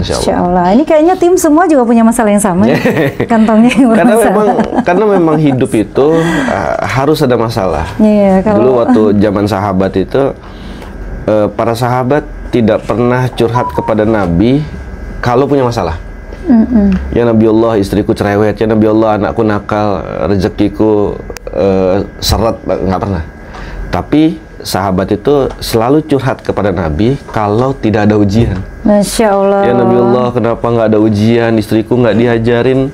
insya Allah. Insya Allah. Ini kayaknya tim semua juga punya masalah yang sama. Kantongnya yang bermasalah. Karena memang hidup itu harus ada masalah. Iya, Dulu waktu zaman sahabat itu, para sahabat tidak pernah curhat kepada Nabi kalau punya masalah. Ya Nabi Allah, istriku cerewet. Ya Nabi Allah, anakku nakal. Rezekiku seret. Nggak pernah. Tapi sahabat itu selalu curhat kepada Nabi kalau tidak ada ujian. Masya Allah. Ya Nabi Allah, kenapa nggak ada ujian? Istriku nggak diajarin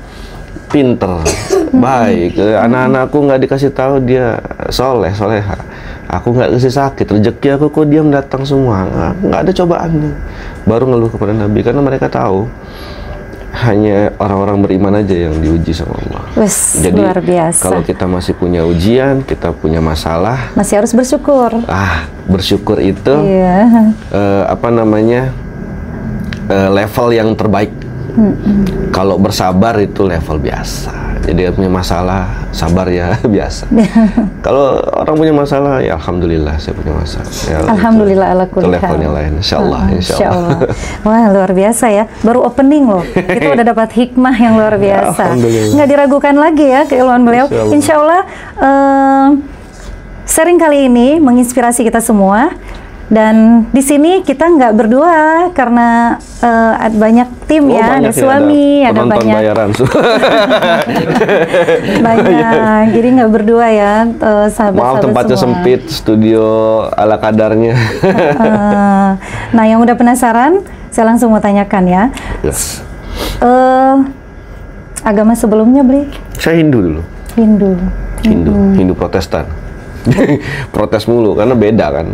pinter, baik. Anak-anakku nggak dikasih tahu dia soleha. Aku nggak kasih sakit, rezeki aku kok diam datang semua. Nggak ada cobaan. Baru ngeluh kepada Nabi, karena mereka tahu hanya orang-orang beriman aja yang diuji sama Allah. Jadi luar biasa. Kalau kita masih punya ujian, kita punya masalah, masih harus bersyukur. Bersyukur itu level yang terbaik. Kalau bersabar itu level biasa. Jadi punya masalah, sabar ya biasa. Kalau orang punya masalah, ya alhamdulillah saya punya masalah. Ya, alhamdulillah ala kulli hal. Itu levelnya lain, insya Allah. Wah, luar biasa ya. Baru opening loh, kita udah dapat hikmah yang luar biasa. Nggak diragukan lagi ya keilmuan beliau. Insya Allah, sharing kali ini menginspirasi kita semua. Dan di sini kita nggak berdua karena banyak tim ya, ada suami, ada banyak bayaran. banyak. Jadi nggak berdua ya, sahabat-sahabat. Maaf tempatnya semua. Sempit, studio ala kadarnya. Nah, yang udah penasaran, saya langsung mau tanyakan ya. Yes. Agama sebelumnya, Bli? Saya Hindu dulu. Hindu Protestan. Protes mulu karena beda kan.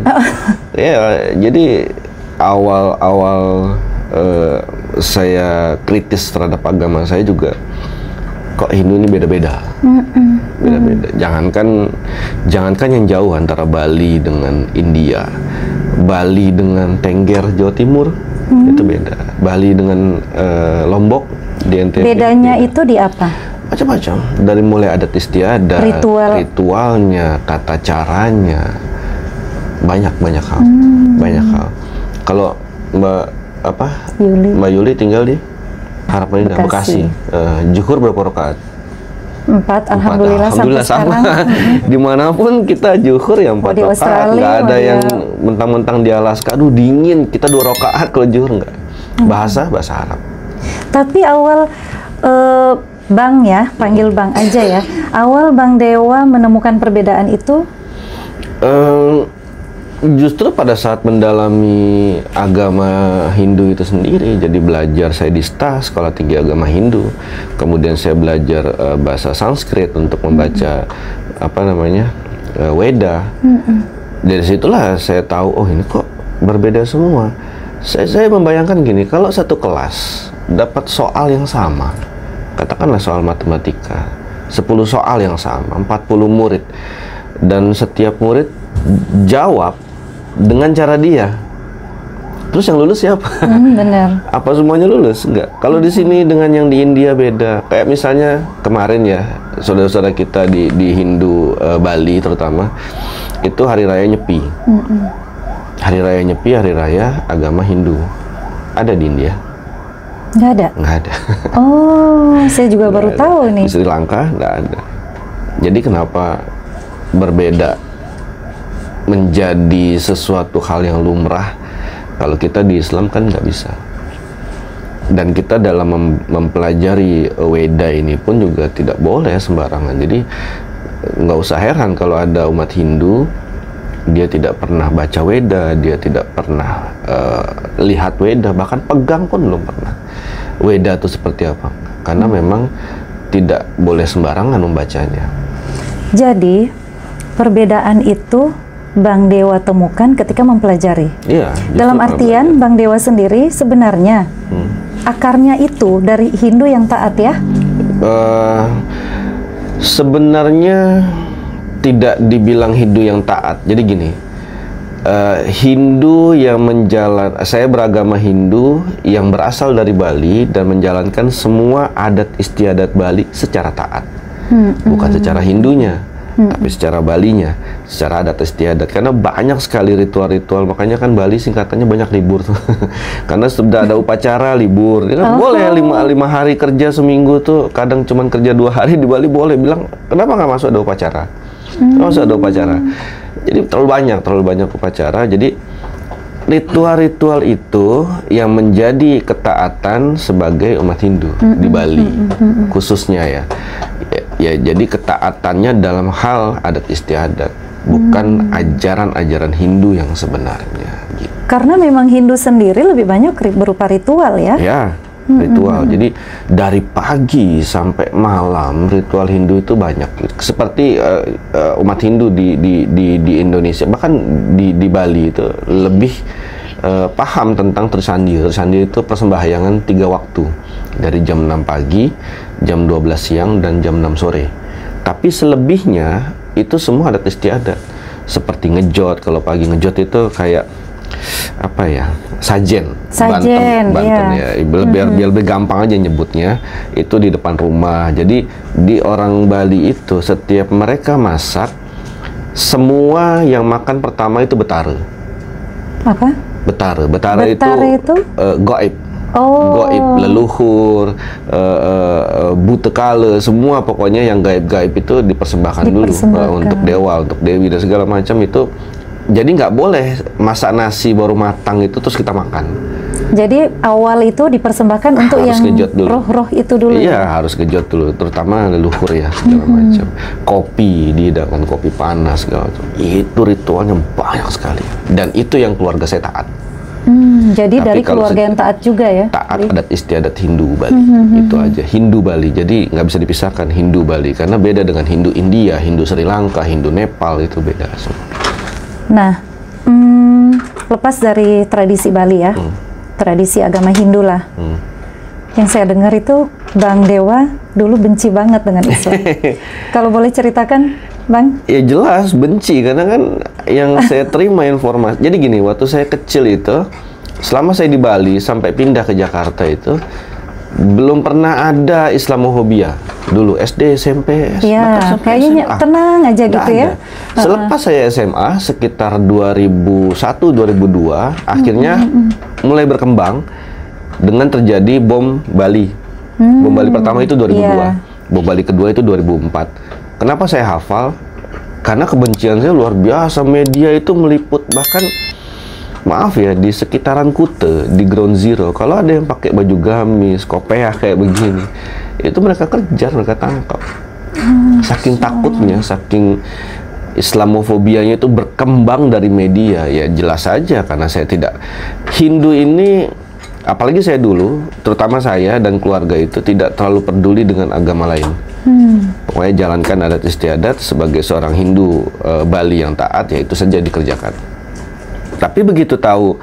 Ya, jadi awal saya kritis terhadap agama saya juga, kok Hindu ini beda-beda. Beda-beda. Jangankan yang jauh antara Bali dengan India, Bali dengan Tengger Jawa Timur itu beda. Bali dengan Lombok di NTB. Bedanya itu di apa? Macam-macam, dari mulai adat istiadat, ritualnya, tata caranya, banyak hal. Kalau Mbak Yuli tinggal di Harapan Indah, Bekasi. Zuhur berapa rakaat? 4, alhamdulillah sampai sama. Dimanapun kita zuhur ya 4 rakaat. Nggak ada yang mentang-mentang di Alaska, aduh dingin, kita 2 rakaat kalau zuhur nggak. Bahasa Arab. Tapi awal Bang ya, panggil Bang aja ya. Awal Bang Dewa menemukan perbedaan itu? Justru pada saat mendalami agama Hindu itu sendiri. Jadi belajar saya di STA, Sekolah Tinggi Agama Hindu. Kemudian saya belajar bahasa Sanskrit untuk membaca Weda. Dari situlah saya tahu, oh ini kok berbeda semua. Saya membayangkan gini, kalau satu kelas dapat soal yang sama, katakanlah soal matematika, 10 soal yang sama, 40 murid, dan setiap murid jawab dengan cara dia, terus yang lulus siapa? Benar. Apa semuanya lulus? Enggak. Kalau di sini dengan yang di India beda. Kayak misalnya kemarin ya, saudara-saudara kita di Hindu Bali terutama, itu hari raya Nyepi. Hari raya Nyepi, hari raya agama Hindu. Ada di India? Nggak ada? Nggak ada. Oh, saya juga baru tahu nih. Di Sri Lanka nggak ada. Jadi kenapa berbeda menjadi sesuatu hal yang lumrah, kalau kita di Islam kan nggak bisa. Dan kita dalam mempelajari Weda ini pun juga tidak boleh sembarangan. Jadi nggak usah heran kalau ada umat Hindu, dia tidak pernah baca Weda, dia tidak pernah lihat Weda, bahkan pegang pun belum pernah. Weda itu seperti apa? Karena memang tidak boleh sembarangan membacanya. Jadi perbedaan itu Bang Dewa temukan ketika mempelajari. Iya. Dalam artian Bang Dewa sendiri sebenarnya akarnya itu dari Hindu yang taat ya? Sebenarnya tidak dibilang Hindu yang taat. Jadi gini, Hindu yang saya beragama Hindu yang berasal dari Bali dan menjalankan semua adat istiadat Bali secara taat, bukan secara Hindunya. tapi secara Balinya, secara adat istiadat. Karena banyak sekali ritual-ritual, makanya kan Bali singkatannya banyak libur tuh. Karena sudah ada upacara libur. Ya kan boleh 5 hari kerja seminggu tuh, kadang cuman kerja 2 hari di Bali boleh. Bilang kenapa nggak masuk ada upacara? Nggak masuk ada upacara. Jadi terlalu banyak upacara. Jadi ritual-ritual itu yang menjadi ketaatan sebagai umat Hindu di Bali khususnya ya. Ya, jadi ketaatannya dalam hal adat istiadat, bukan ajaran-ajaran Hindu yang sebenarnya. Gitu. Karena memang Hindu sendiri lebih banyak berupa ritual ya? Ya, ritual. Jadi dari pagi sampai malam ritual Hindu itu banyak. Seperti umat Hindu di Indonesia, bahkan di Bali itu lebih paham tentang Trisandi. Trisandi itu persembahyangan 3 waktu. Dari jam 6 pagi, jam 12 siang, dan jam 6 sore. Tapi selebihnya itu semua adat istiadat. Seperti ngejot, kalau pagi ngejot itu kayak apa ya, sajen Banten ya, biar lebih gampang aja nyebutnya, itu di depan rumah. Jadi di orang Bali itu setiap mereka masak, semua yang makan pertama itu betara. Apa? Betara itu goib. Gaib, leluhur, butekala, semua pokoknya yang gaib-gaib itu dipersembahkan dulu untuk dewa, untuk dewi dan segala macam itu. Jadi nggak boleh masak nasi baru matang itu terus kita makan. Jadi awal itu dipersembahkan untuk yang roh-roh itu dulu. Iya, harus gejot dulu, terutama leluhur ya segala macam. Kopi, dihidangkan kopi panas segala macam. Itu ritualnya banyak sekali. Dan itu yang keluarga saya taat. Jadi dari keluarga yang taat juga ya? Taat adat istiadat Hindu Bali, itu aja. Hindu Bali, jadi nggak bisa dipisahkan Hindu Bali, karena beda dengan Hindu India, Hindu Sri Lanka, Hindu Nepal, itu beda semua. Nah, lepas dari tradisi Bali ya, tradisi agama Hindu lah, yang saya dengar itu Bang Dewa dulu benci banget dengan Islam. Kalau boleh ceritakan, Bang? Ya jelas benci, karena kan yang saya terima informasi. Jadi gini, waktu saya kecil itu, selama saya di Bali sampai pindah ke Jakarta itu, belum pernah ada Islamophobia. Dulu SD, SMP, ya, kayaknya SMA. Tenang aja gitu ya. Selepas saya SMA, sekitar 2001-2002, akhirnya mulai berkembang dengan terjadi bom Bali. Bom Bali pertama itu 2002. Bom Bali kedua itu 2004. Kenapa saya hafal? Karena kebencian saya luar biasa. Media itu meliput, bahkan maaf ya, di sekitaran Kute, di Ground Zero, kalau ada yang pakai baju gamis, kopiah kayak begini, itu mereka kejar, mereka tangkap. Saking takutnya, saking Islamofobianya itu berkembang dari media. Ya jelas saja, karena saya tidak, Hindu ini, apalagi saya dulu, terutama saya dan keluarga itu tidak terlalu peduli dengan agama lain. Pokoknya jalankan adat istiadat sebagai seorang Hindu Bali yang taat, ya itu saja dikerjakan. Tapi begitu tahu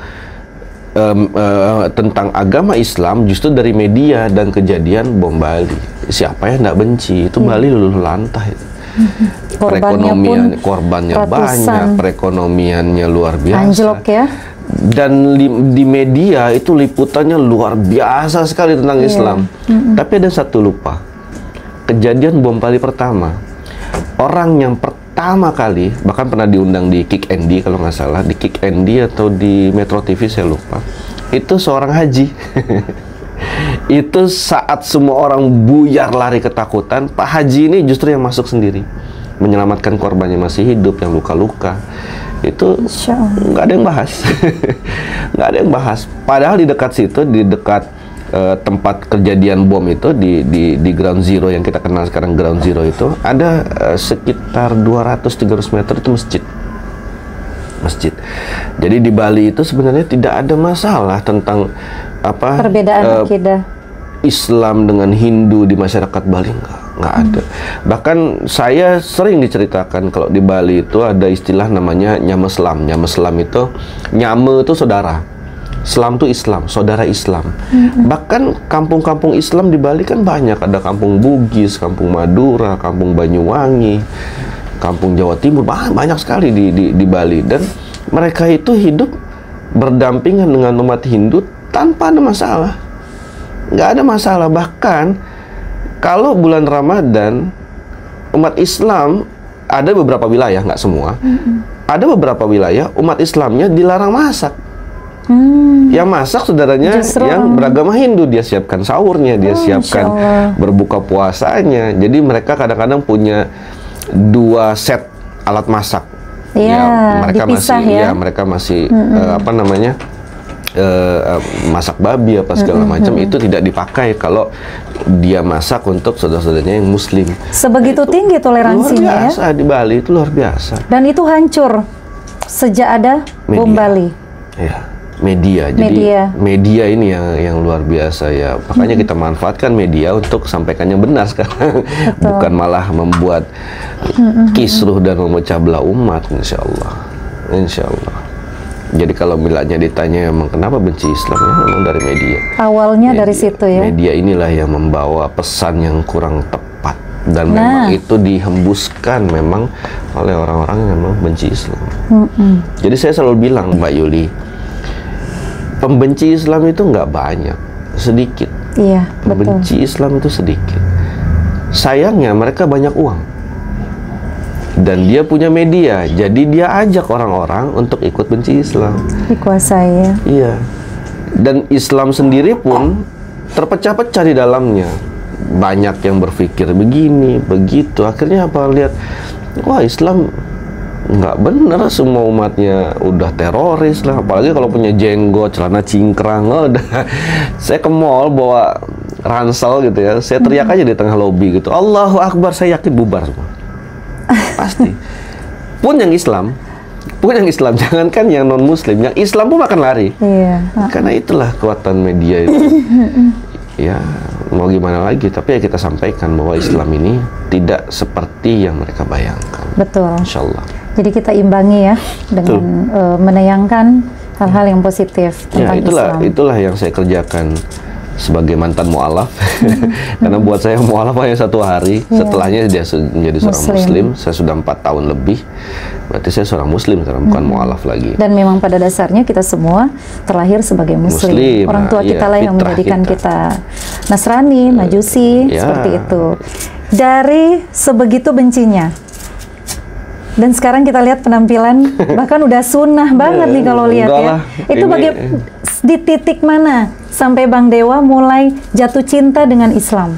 tentang agama Islam, justru dari media dan kejadian bom Bali, siapa yang tidak benci? Itu Bali luluh lantah itu. Korbannya banyak, perekonomiannya luar biasa. Anjlok ya. Dan di media itu liputannya luar biasa sekali tentang Islam. Tapi ada satu lupa. Kejadian bom Bali pertama, orang yang pertama kali, bahkan pernah diundang di Kick Andy kalau nggak salah, di Kick Andy atau di Metro TV saya lupa, itu seorang haji. Itu saat semua orang buyar lari ketakutan, Pak Haji ini justru yang masuk sendiri, menyelamatkan korban yang masih hidup, yang luka-luka. Itu nggak ada yang bahas. Nggak ada yang bahas. Padahal di dekat situ, di dekat tempat kejadian bom itu, di Ground Zero yang kita kenal sekarang Ground Zero itu, ada sekitar 200-300 meter itu masjid. Jadi di Bali itu sebenarnya tidak ada masalah tentang apa perbedaan akidah Islam dengan Hindu di masyarakat Bali, nggak ada. Bahkan saya sering diceritakan kalau di Bali itu ada istilah namanya nyameslam. Nyameslam itu, nyame itu saudara, Islam itu Islam, saudara Islam. Bahkan kampung-kampung Islam di Bali kan banyak. Ada kampung Bugis, kampung Madura, kampung Banyuwangi, kampung Jawa Timur, banyak sekali di Bali. Dan mereka itu hidup berdampingan dengan umat Hindu tanpa ada masalah. Nggak ada masalah. Bahkan kalau bulan Ramadan, umat Islam ada beberapa wilayah, nggak semua. Ada beberapa wilayah umat Islamnya dilarang masak. Yang masak saudaranya yang beragama Hindu, dia siapkan sahurnya, dia siapkan berbuka puasanya. Jadi mereka kadang-kadang punya 2 set alat masak. Mereka masih apa namanya, masak babi apa segala macam, itu tidak dipakai kalau dia masak untuk saudara-saudaranya yang Muslim. Sebegitu tinggi toleransinya, luar biasa, ya? Di Bali itu luar biasa. Dan itu hancur sejak ada bom Bali. Ya, media. Jadi media ini yang luar biasa ya. Makanya kita manfaatkan media untuk sampaikan yang benar sekarang. Bukan malah membuat kisruh dan memecah belah umat, insya Allah. Insya Allah. Jadi kalau bilanya ditanya emang kenapa benci Islam, ya memang dari media. Awalnya media, dari situ ya. Media inilah yang membawa pesan yang kurang tepat, dan memang itu dihembuskan memang oleh orang-orang yang memang benci Islam. Jadi saya selalu bilang, Mbak Yuli, pembenci Islam itu nggak banyak, sedikit. Iya, pembenci betul. Islam itu sedikit. Sayangnya mereka banyak uang. Dan dia punya media, jadi dia ajak orang-orang untuk ikut benci Islam. Dikuasai ya. Iya. Dan Islam sendiri pun terpecah-pecah di dalamnya. Banyak yang berpikir begini, begitu. Akhirnya apa, lihat, wah Islam nggak bener, semua umatnya udah teroris lah. Apalagi kalau punya jenggot, celana cingkrang, udah. Saya ke mall bawa ransel gitu ya, saya teriak aja di tengah lobi gitu, Allahu Akbar, saya yakin bubar semua. Pasti. Pun yang Islam, jangankan yang non Muslim, yang Islam pun makan lari. Iya. Karena itulah kekuatan media itu. Ya, mau gimana lagi, tapi ya kita sampaikan bahwa Islam ini tidak seperti yang mereka bayangkan. Betul. Insya Allah. Jadi kita imbangi ya dengan menayangkan hal-hal yang positif tentang Islam. Itulah yang saya kerjakan sebagai mantan mu'alaf. Karena buat saya mu'alaf hanya 1 hari, setelahnya dia menjadi seorang Muslim. Saya sudah 4 tahun lebih, berarti saya seorang Muslim sekarang, bukan mu'alaf lagi. Dan memang pada dasarnya kita semua terlahir sebagai Muslim. Orang tua kita lah yang menjadikan kita Nasrani, Majusi, seperti itu. Dari sebegitu bencinya, dan sekarang kita lihat penampilan, bahkan udah sunnah banget nih kalau lihat ya. Itu di titik mana sampai Bang Dewa mulai jatuh cinta dengan Islam?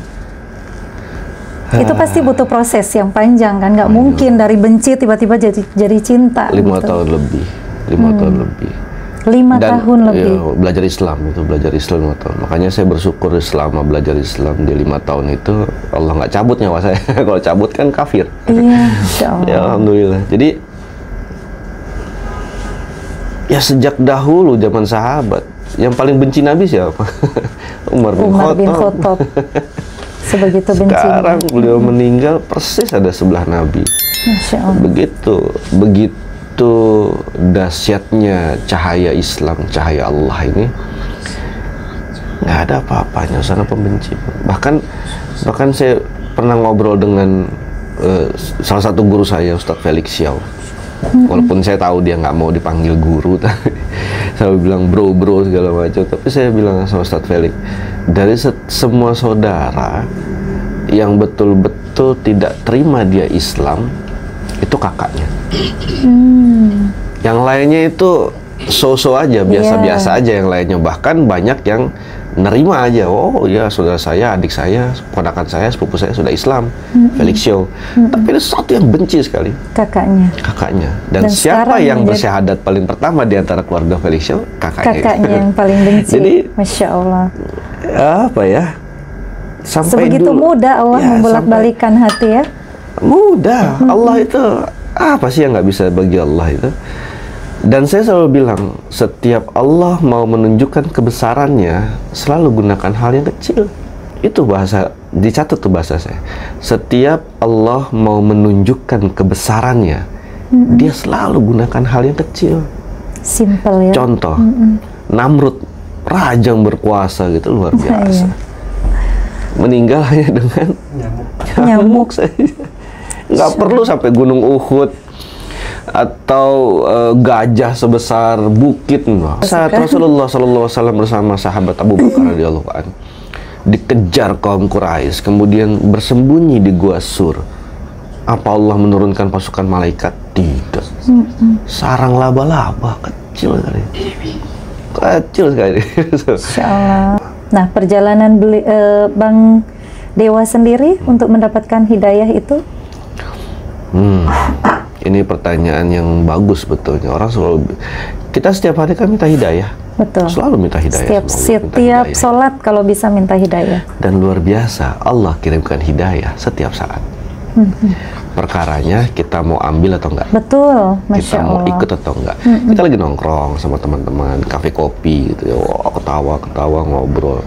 Itu pasti butuh proses yang panjang kan, nggak mungkin dari benci tiba-tiba jadi cinta. 5 tahun lebih, 5 tahun lebih. 5 tahun lebih. Ya, belajar Islam 5 tahun. Makanya saya bersyukur selama belajar Islam di 5 tahun itu Allah nggak cabut nyawa saya. Kalau cabut kan kafir. Iya, insya Allah. Ya alhamdulillah. Jadi ya sejak dahulu zaman sahabat, yang paling benci Nabi siapa? Umar bin Khattab. Sebegitu bencinya. Sekarang beliau meninggal persis ada sebelah Nabi. Masya Allah. Begitu dahsyatnya cahaya Islam, cahaya Allah ini, nggak ada apa-apanya sana pembenci. Bahkan saya pernah ngobrol dengan salah satu guru saya, Ustadz Felix Xiao. Walaupun saya tahu dia nggak mau dipanggil guru, tapi saya bilang bro segala macam. Tapi saya bilang sama Ustadz Felix, dari semua saudara yang betul-betul tidak terima dia Islam, itu kakaknya. Yang lainnya itu so-so aja, biasa-biasa aja yang lainnya. Bahkan banyak yang nerima aja, oh ya saudara saya, adik saya, ponakan saya, sepupu saya sudah Islam, Felix Xiao. Tapi ada satu yang benci sekali, kakaknya. Dan siapa yang bersyahadat paling pertama di antara keluarga Felix Xiao? Kakaknya yang paling benci. Jadi, Masya Allah, apa ya, sampai sebegitu mudah Allah membolak-balikan hati ya. Mudah. Allah itu apa sih yang nggak bisa bagi Allah itu? Dan saya selalu bilang, setiap Allah mau menunjukkan kebesarannya, selalu gunakan hal yang kecil. Itu bahasa, dicatat tuh bahasa saya. Setiap Allah mau menunjukkan kebesarannya, dia selalu gunakan hal yang kecil. Simple ya. Contoh, Namrud, raja yang berkuasa gitu, luar biasa. Meninggal hanya dengan nyamuk saja. Nggak perlu sampai gunung Uhud atau gajah sebesar bukit. Saat Rasulullah SAW bersama sahabat Abu Bakar radhiyallahu anhu dikejar kaum Quraisy, kemudian bersembunyi di Gua Sur. Apa Allah menurunkan pasukan malaikat? Tidak. Sarang laba-laba kecil sekali. Kecil sekali. Insya Allah. Nah, perjalanan Bang Dewa sendiri untuk mendapatkan hidayah itu? Ini pertanyaan yang bagus betulnya. Orang selalu, kita setiap hari kan minta hidayah. Betul. Selalu minta hidayah. Setiap sholat kalau bisa minta hidayah. Dan luar biasa, Allah kirimkan hidayah setiap saat. Perkaranya kita mau ambil atau enggak. Betul, Masya kita mau Allah. ikut atau enggak. Kita lagi nongkrong sama teman-teman, kafe kopi gitu ya. Wah, ketawa ngobrol.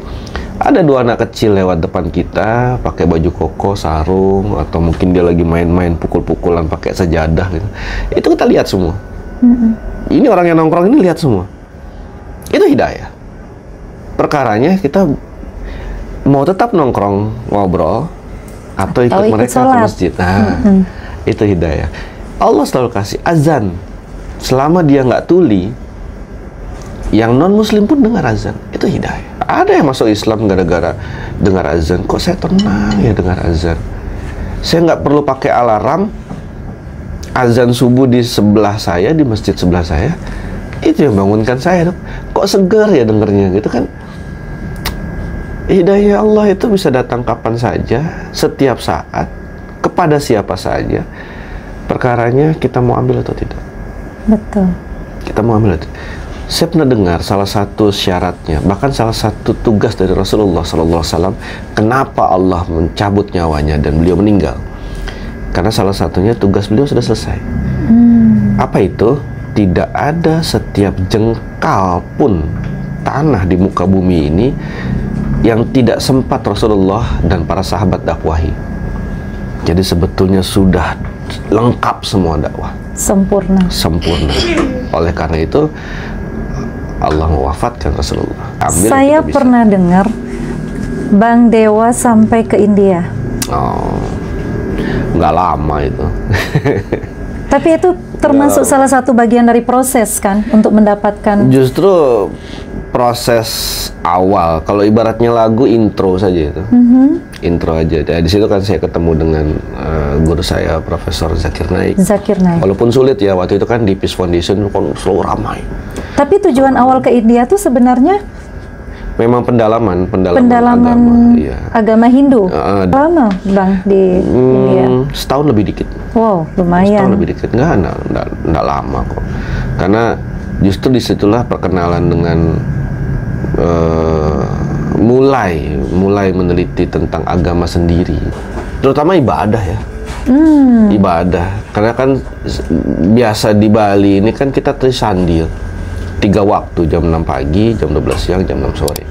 Ada 2 anak kecil lewat depan kita, pakai baju koko, sarung, atau mungkin dia lagi main-main pukul-pukulan pakai sejadah gitu. Itu kita lihat semua. Ini orang yang nongkrong ini lihat semua. Itu hidayah. Perkaranya kita mau tetap nongkrong ngobrol atau ikut mereka ke masjid. Nah, itu hidayah. Allah selalu kasih azan. Selama dia nggak tuli, yang non muslim pun dengar azan. Itu hidayah. Ada yang masuk Islam gara-gara dengar azan. Kok saya tenang ya dengar azan. Saya nggak perlu pakai alarm. Azan subuh di sebelah saya, di masjid sebelah saya, itu yang bangunkan saya. Kok segar ya dengernya gitu kan. Hidayah Allah itu bisa datang kapan saja, setiap saat, kepada siapa saja. Perkaranya kita mau ambil atau tidak. Betul. Kita mau ambil atau tidak. Saya pernah dengar salah satu syaratnya, bahkan salah satu tugas dari Rasulullah SAW, kenapa Allah mencabut nyawanya dan beliau meninggal. Karena salah satunya tugas beliau sudah selesai. Apa itu? Tidak ada setiap jengkal pun tanah di muka bumi ini yang tidak sempat Rasulullah dan para sahabat dakwahi. Jadi sebetulnya sudah lengkap semua dakwah. Sempurna. Oleh karena itu Allah mewafatkan Rasulullah. Saya pernah dengar Bang Dewa sampai ke India. Oh, nggak lama itu. Tapi itu termasuk salah satu bagian dari proses kan untuk mendapatkan. Justru proses awal. Kalau ibaratnya lagu intro saja itu. Intro aja. Di situ kan saya ketemu dengan guru saya Profesor Zakir Naik. Walaupun sulit ya waktu itu kan di Peace Foundation kan selalu ramai. Tapi tujuan awal ke India tuh sebenarnya memang pendalaman agama Hindu. Lama Bang di India? Setahun lebih dikit. Wow, lumayan. Setahun lebih dikit. Nggak lama kok. Karena justru disitulah perkenalan dengan mulai meneliti tentang agama sendiri, terutama ibadah ya. Ibadah, karena kan biasa di Bali ini kan kita trisandil 3 waktu, jam 6 pagi, jam 12 siang, jam 6 sore.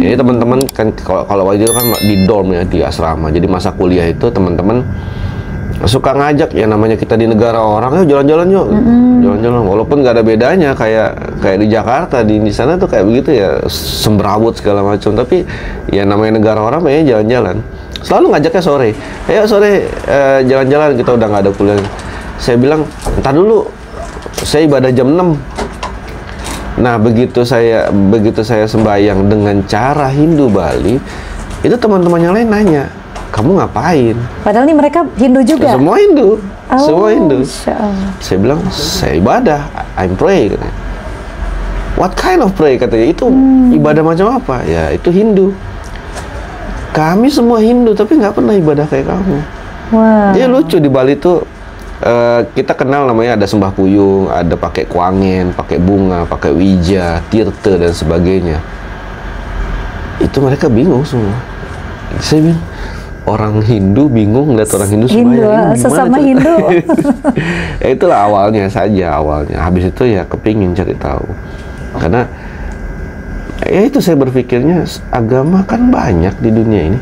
Jadi teman-teman kan kalau waktu itu kan di dorm ya, di asrama. Jadi masa kuliah itu teman-teman suka ngajak ya, namanya kita di negara orang, yuk jalan-jalan yuk, jalan-jalan. Walaupun nggak ada bedanya kayak di Jakarta, di sana tuh kayak begitu ya, semberawut segala macam. Tapi ya namanya negara orang, ya jalan-jalan. Selalu ngajaknya sore, ayo sore jalan-jalan, kita udah nggak ada kuliah. Saya bilang, entar dulu, saya ibadah jam 6. Nah begitu saya sembahyang dengan cara Hindu Bali, itu teman-teman yang lain nanya, kamu ngapain? Padahal nih mereka Hindu juga. Semua Hindu, semua Hindu. Saya bilang, saya ibadah, I'm pray. Katanya. What kind of pray? Katanya, itu ibadah macam apa? Ya itu Hindu. Kami semua Hindu, tapi nggak pernah ibadah kayak kamu. Wow. Dia lucu di Bali tuh. Kita kenal namanya ada sembah puyung, ada pakai kuangen, pakai bunga, pakai wija, tirta dan sebagainya. Itu mereka bingung semua. Saya bilang, orang Hindu bingung lihat orang Hindu sembahyang. Sesama Hindu. Ya itulah awalnya saja, awalnya. Habis itu ya kepingin cari tahu. Karena ya itu saya berpikirnya agama kan banyak di dunia ini.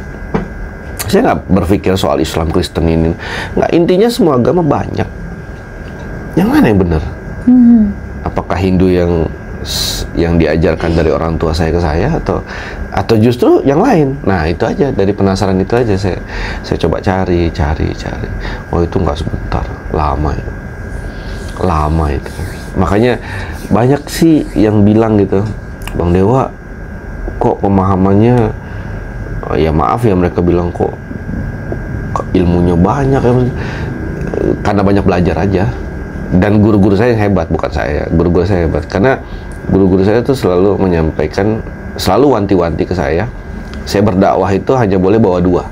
Saya nggak berpikir soal Islam Kristen ini. Nggak, intinya semua agama banyak. Yang mana yang benar? Apakah Hindu yang diajarkan dari orang tua saya ke saya, atau justru yang lain? Nah itu aja, dari penasaran itu aja saya coba cari. Oh itu nggak sebentar, lama itu. Makanya banyak sih yang bilang gitu, Bang Dewa, kok pemahamannya, ya maaf ya mereka bilang kok ilmunya banyak ya. karena banyak belajar aja. Dan guru-guru saya yang hebat, bukan saya. Guru-guru saya hebat karena guru-guru saya tuh selalu menyampaikan, selalu wanti-wanti ke saya berdakwah itu hanya boleh bawa dua.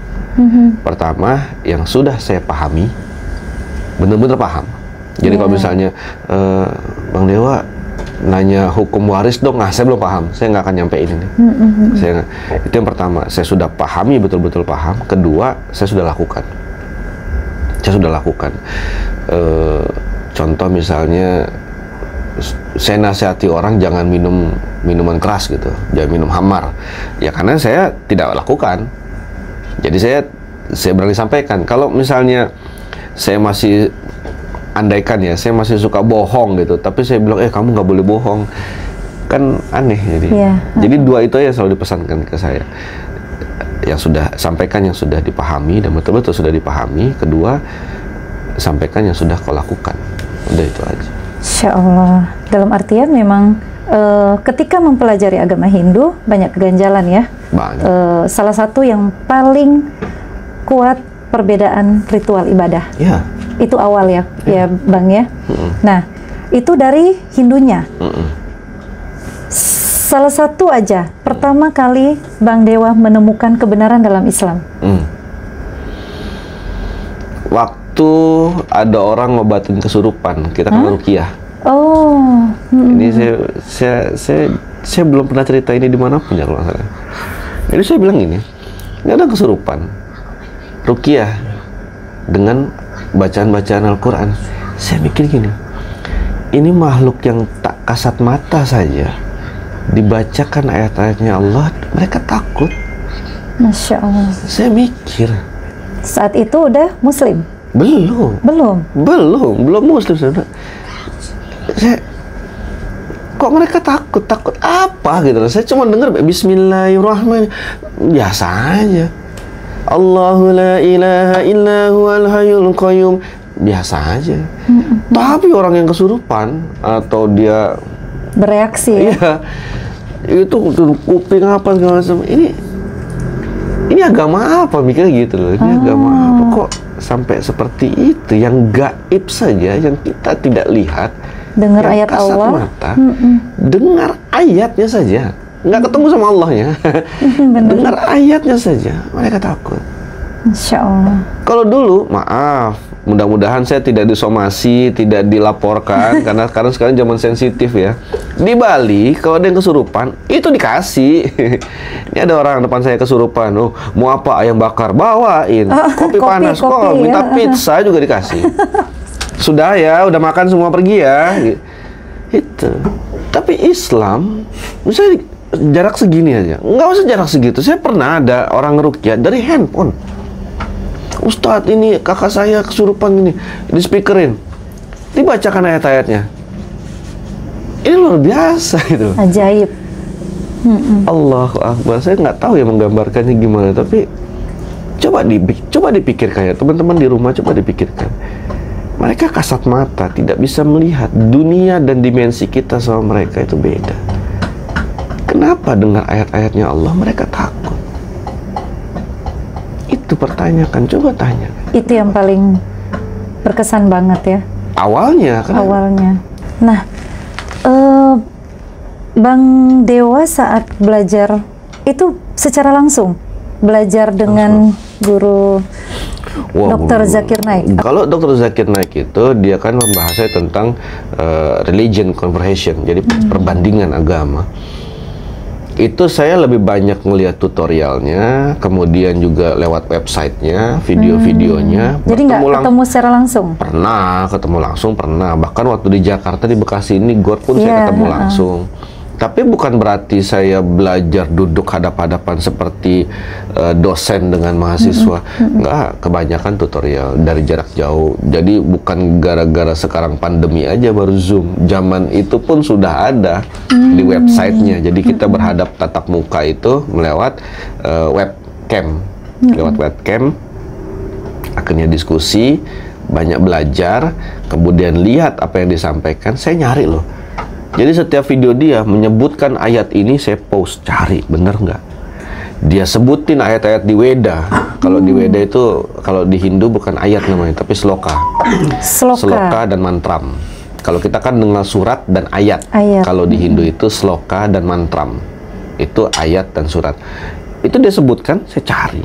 Pertama, yang sudah saya pahami, benar-benar paham. Jadi kalau misalnya Bang Dewa nanya hukum waris dong, saya belum paham, saya nggak akan nyampein ini. Itu yang pertama, saya sudah pahami, betul-betul paham. Kedua, saya sudah lakukan. Contoh misalnya, saya nasihati orang jangan minum minuman keras gitu, jangan minum hamar. Ya karena saya tidak lakukan. Jadi saya berani sampaikan. Kalau misalnya saya masih, andaikan ya, saya masih suka bohong gitu, tapi saya bilang, kamu nggak boleh bohong, kan aneh. Jadi dua itu aja selalu dipesankan ke saya. Yang sudah sampaikan, yang sudah dipahami dan betul-betul sudah dipahami. Kedua, sampaikan yang sudah kau lakukan. Udah itu aja. Insya Allah. Dalam artian memang ketika mempelajari agama Hindu banyak keganjalan ya. Banyak. Salah satu yang paling kuat perbedaan ritual ibadah. Ya. Itu awal ya, ya Bang ya. Nah, itu dari Hindunya. Salah satu aja, pertama kali Bang Dewa menemukan kebenaran dalam Islam. Waktu ada orang ngobatin kesurupan, kita kan ruqyah. Oh. Ini saya belum pernah cerita ini dimanapun ya kalau nggak salah. Jadi saya bilang ini ada kesurupan, ruqyah dengan bacaan-bacaan Al-Quran. Saya mikir gini, ini makhluk yang tak kasat mata saja dibacakan ayat-ayatnya Allah, mereka takut. Masya Allah. Saya mikir, saat itu udah Muslim? Belum Muslim. Saya, kok mereka takut apa gitu. Saya cuma dengar Bismillahirrahmanirrahim, biasa aja. Allahu la ilaha illa huwal hayyul qayyum, biasa aja. Tapi orang yang kesurupan atau dia bereaksi ya, itu kuping apa segala macam, ini agama apa, mikirnya gitu loh. Ini agama apa kok sampai seperti itu, yang gaib saja, yang kita tidak lihat, dengar ayat Allah, mata, dengar ayatnya saja, nggak ketemu sama Allahnya. Dengar ayatnya saja mereka takut. Insya Allah. Kalau dulu, maaf, mudah-mudahan saya tidak disomasi, tidak dilaporkan, karena sekarang zaman sensitif ya. Di Bali, kalau ada yang kesurupan, itu dikasih. Ini ada orang depan saya kesurupan, mau apa, ayam bakar, bawain. Kopi panas, kok minta pizza juga dikasih. Sudah ya, udah makan semua, pergi ya. Itu. Tapi Islam, misalnya jarak segini aja, nggak usah jarak segitu. Saya pernah ada orang ngeruqyah dari handphone. Ustadz, ini kakak saya kesurupan ini, di speakerin, dibacakan ayat-ayatnya. Ini luar biasa itu. Ajaib. Allahu Akbar. Saya nggak tahu ya menggambarkannya gimana, tapi coba dipikirkan ya teman-teman di rumah, coba dipikirkan. Mereka kasat mata, tidak bisa melihat dunia dan dimensi kita sama mereka itu beda. Kenapa dengar ayat-ayatnya Allah mereka takut? Itu pertanyakan, coba tanya. Itu yang paling berkesan banget ya. Awalnya kan. Awalnya. Nah, Bang Dewa saat belajar itu secara langsung belajar dengan guru Dr. Zakir Naik. Kalau Dr. Zakir Naik itu dia kan membahasnya tentang religion conversion, jadi perbandingan agama. Itu saya lebih banyak ngelihat tutorialnya, kemudian juga lewat websitenya, video-videonya. Jadi nggak ketemu secara langsung? Pernah ketemu langsung, pernah. Bahkan waktu di Jakarta, di Bekasi ini, GOR pun saya ketemu langsung. Tapi bukan berarti saya belajar duduk hadap-hadapan seperti dosen dengan mahasiswa. Enggak, kebanyakan tutorial dari jarak jauh. Jadi bukan gara-gara sekarang pandemi aja baru Zoom. Zaman itu pun sudah ada di websitenya. Jadi kita berhadap tatap muka itu melewat webcam. Lewat webcam, akhirnya diskusi, banyak belajar, kemudian lihat apa yang disampaikan. Saya nyari loh. Jadi setiap video dia menyebutkan ayat ini, saya post, cari, bener nggak? Dia sebutin ayat-ayat di Weda. Kalau di Weda itu, kalau di Hindu bukan ayat namanya, tapi sloka. Sloka dan mantram. Kalau kita kan dengar surat dan ayat. Kalau di Hindu itu sloka dan mantram. Itu ayat dan surat. Itu dia sebutkan, saya cari.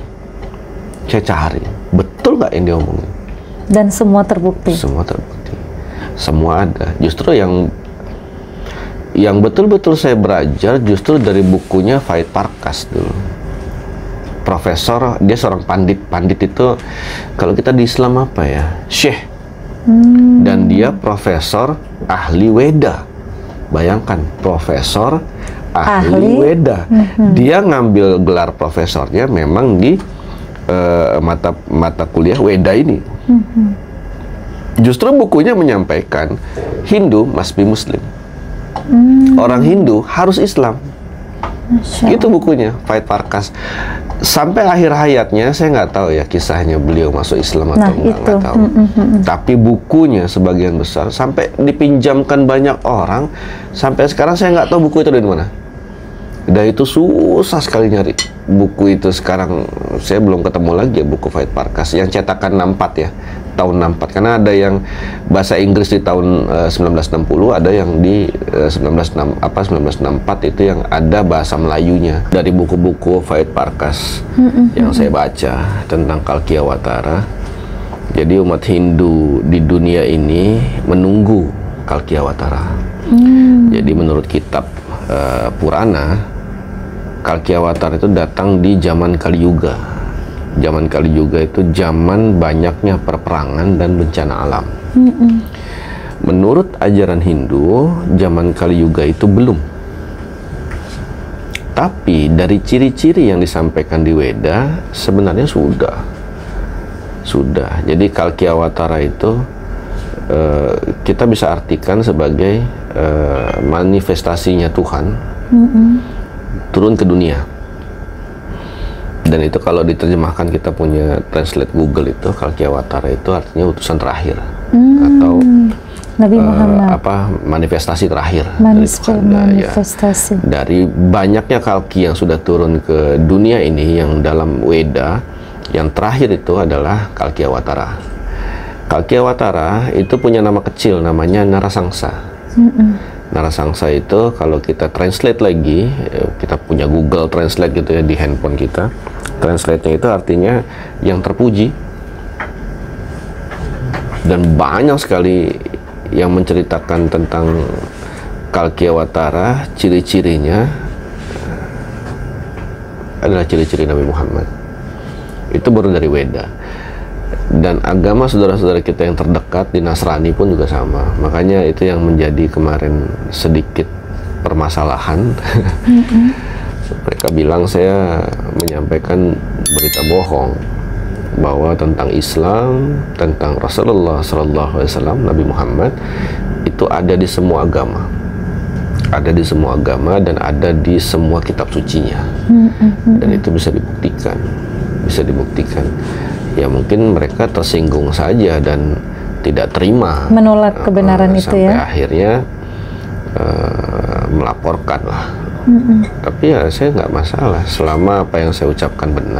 Betul nggak yang dia omongin? Dan semua terbukti. Semua terbukti. Semua ada. Justru yang betul-betul saya belajar justru dari bukunya Faid Parkas dulu. Profesor, dia seorang pandit. Pandit itu kalau kita di Islam apa ya? Syekh. Dan dia profesor ahli Weda. Bayangkan, profesor ahli Weda. Dia ngambil gelar profesornya memang di mata kuliah Weda ini. Justru bukunya menyampaikan Hindu must be Muslim. Orang Hindu harus Islam. Itu bukunya Faid Parkas. Sampai akhir hayatnya saya nggak tahu ya kisahnya beliau masuk Islam atau nggak tahu. Tapi bukunya sebagian besar sampai dipinjamkan banyak orang. Sampai sekarang saya nggak tahu buku itu dari mana. Dan itu susah sekali nyari buku itu sekarang. Saya belum ketemu lagi ya buku Faid Parkas yang cetakan 64 ya, tahun 64. Karena ada yang bahasa Inggris di tahun 1960, ada yang di 1964 itu yang ada bahasa Melayunya. Dari buku-buku Faid Parkas yang saya baca tentang Kalkiawatara. Jadi umat Hindu di dunia ini menunggu Kalkiawatara. Jadi menurut kitab Purana, Kalkiawatara itu datang di zaman Kali Yuga. Zaman Kali Yuga itu zaman banyaknya perperangan dan bencana alam. Menurut ajaran Hindu, zaman Kali Yuga itu belum. Tapi dari ciri-ciri yang disampaikan di Weda sebenarnya sudah. Jadi Kalkiawatara itu kita bisa artikan sebagai manifestasinya Tuhan turun ke dunia. Dan itu kalau diterjemahkan, kita punya translate Google itu, Kalkiawatara itu artinya utusan terakhir atau Nabi Muhammad. Manifestasi terakhir manifestasi. Ya. Dari banyaknya kalki yang sudah turun ke dunia ini, yang dalam Weda yang terakhir itu adalah Kalkiawatara. Kalkiawatara itu punya nama kecil, namanya Narasangsa. Narasangsa itu kalau kita translate lagi, kita punya Google Translate gitu ya di handphone kita. Translate-nya itu artinya yang terpuji. Dan banyak sekali yang menceritakan tentang Kalkiawatara, ciri-cirinya adalah ciri-ciri Nabi Muhammad. Itu baru dari Weda. Dan agama saudara-saudara kita yang terdekat di Nasrani pun juga sama. Makanya itu yang menjadi kemarin sedikit permasalahan. Mereka bilang saya menyampaikan berita bohong bahwa tentang Islam, tentang Rasulullah SAW, Nabi Muhammad itu ada di semua agama. Ada di semua agama dan ada di semua kitab sucinya. Dan itu bisa dibuktikan. Ya mungkin mereka tersinggung saja dan tidak terima, menolak kebenaran itu ya, sampai akhirnya melaporkan lah. Tapi ya saya nggak masalah selama apa yang saya ucapkan benar.